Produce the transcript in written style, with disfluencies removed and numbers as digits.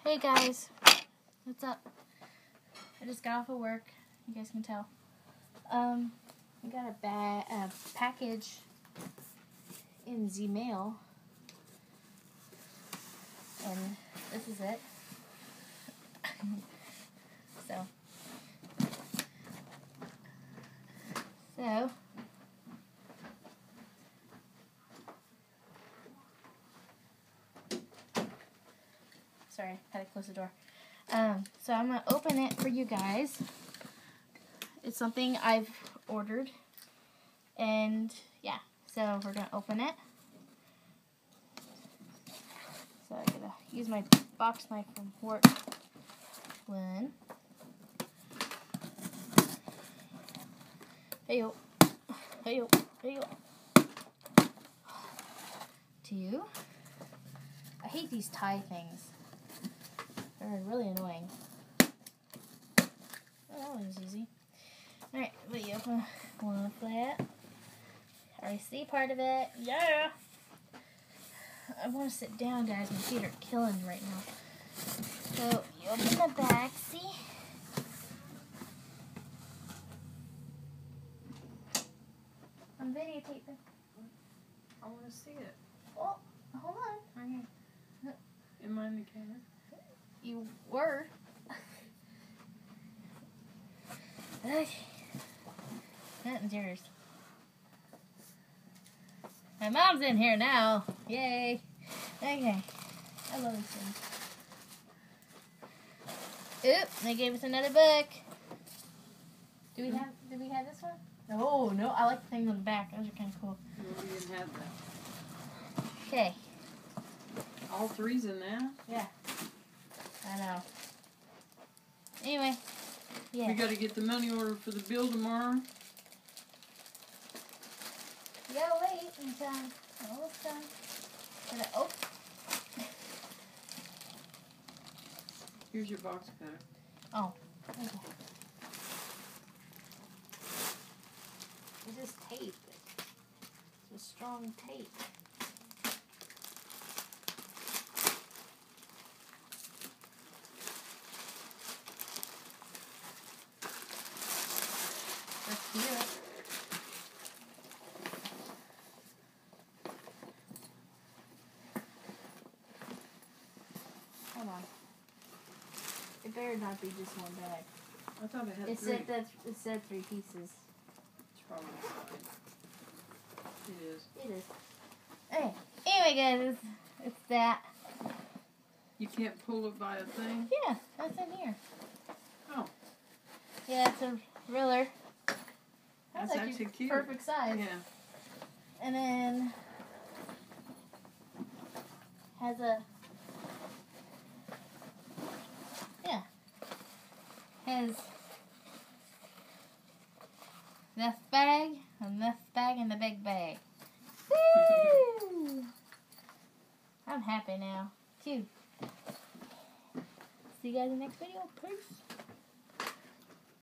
Hey guys, what's up? I just got off of work. You guys can tell. We got a package in the mail, and this is it. So, sorry, had to close the door. So I'm gonna open it for you guys. It's something I've ordered, and yeah, so we're gonna open it. So I gotta use my box knife from work. One. Hey-yo. Hey-yo. Hey-yo. Two. I hate these tie things. They're really annoying. Oh, that one was easy. Alright, but you open one of that. I already see part of it. Yeah! I want to sit down, guys. My feet are killing right now. So, you open the back, see? I'm videotaping. I want to see it. Oh, hold on. Right here. Am I in the camera? You were. Okay. That one's yours. My mom's in here now. Yay. Okay. I love these things. Oop, they gave us another book. Do we have this one? Oh, no, I like the things on the back. Those are kind of cool. No, we didn't have that. Okay. All three's in there? Yeah. I know. Anyway. Yeah. We got to get the money order for the bill tomorrow. You gotta wait until all it's done. Oh. Here's your box cutter. Oh. Okay. It's just tape. It's a strong tape. That's cute. Hold on. It better not be just one bag. I thought it had It three. said 3 pieces. It's probably fine. It is. It is. Okay. Anyway, guys, it's that. You can't pull it by a thing? Yeah, that's in here. Oh. Yeah, it's a ruler. That's actually cute. Perfect size. Yeah. And then has a has this bag and the big bag. Woo! I'm happy now. Cute. See you guys in the next video. Peace.